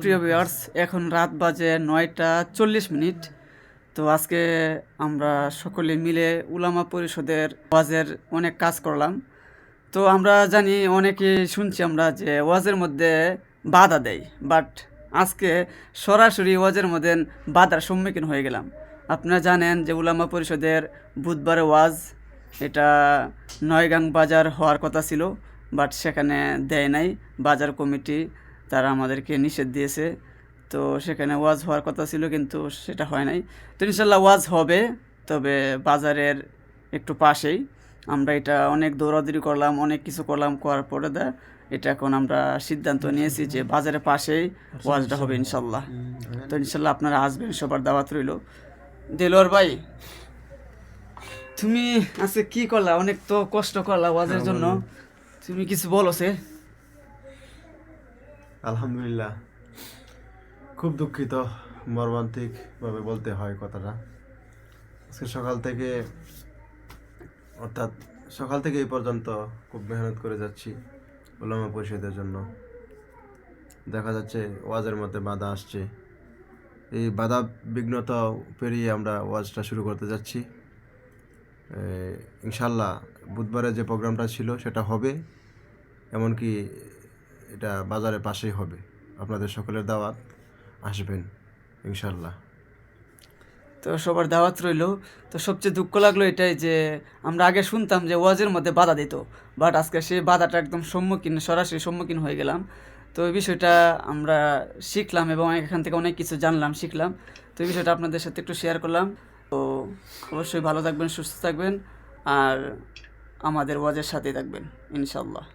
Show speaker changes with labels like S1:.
S1: প্রিয় ভিউয়ার্স, এখন রাত বাজে 9টা 40 মিনিট। তো আজকে আমরা সকলে মিলে উলামা পরিষদের ওয়াজের অনেক কাজ করলাম। তো আমরা জানি, অনেকে শুনছি আমরা যে ওয়াজের মধ্যে বাধা দেয়, বাট আজকে সরাসরি ওয়াজের মধ্যে বাধার সম্মুখীন হয়ে গেলাম। আপনারা জানেন যে উলামা পরিষদের বুধবারে ওয়াজ, এটা নয়গাং বাজার হওয়ার কথা ছিল, বাট সেখানে দেয় নাই। বাজার কমিটি তারা আমাদেরকে নিষেধ দিয়েছে। তো সেখানে ওয়াজ হওয়ার কথা ছিল, কিন্তু সেটা হয় নাই। তো ইনশাল্লাহ ওয়াজ হবে, তবে বাজারের একটু পাশেই। আমরা এটা অনেক দৌড়াদৌড়ি করলাম, অনেক কিছু করলাম, করার পরে এটা এখন আমরা সিদ্ধান্ত নিয়েছি যে বাজারের পাশেই ওয়াজটা হবে ইনশাল্লাহ। তো ইনশাল্লাহ আপনারা আসবেন, সবার দাওয়াত রইল। দেলোয়ার ভাই, তুমি আজকে কি করলা? অনেক তো কষ্ট করলা ওয়াজের জন্য, তুমি কিছু বলো সে।
S2: আলহামদুলিল্লাহ, খুব দুঃখিত, মর্মান্তিক ভাবে বলতে হয় কথাটা। আজকে সকাল থেকে এই পর্যন্ত খুব মেহনত করে যাচ্ছি উলামা পরিষদের জন্য। দেখা যাচ্ছে ওয়াজের মধ্যে বাধা আসছে। এই বাধা বিঘ্নতা পেরিয়ে আমরা ওয়াজটা শুরু করতে যাচ্ছি। ইনশাল্লাহ বুধবারে যে প্রোগ্রামটা ছিল সেটা হবে, এমনকি এটা বাজারের পাশেই হবে। আপনাদের সকলের দাওয়াত, আসবেন ইনশাল্লাহ।
S1: তো সবার দাওয়াত রইল। তো সবচেয়ে দুঃখ লাগলো এটাই যে আমরা আগে শুনতাম যে ওয়াজের মধ্যে বাধা দিত, বাট আজকে সেই বাধাটা একদম সরাসরি সম্মুখীন হয়ে গেলাম। তো এই বিষয়টা আমরা শিখলাম এবং এখান থেকে অনেক কিছু জানলাম, শিখলাম। তো এই বিষয়টা আপনাদের সাথে একটু শেয়ার করলাম। তো অবশ্যই ভালো থাকবেন, সুস্থ থাকবেন, আর আমাদের ওয়াজের সাথেই থাকবেন ইনশাল্লাহ।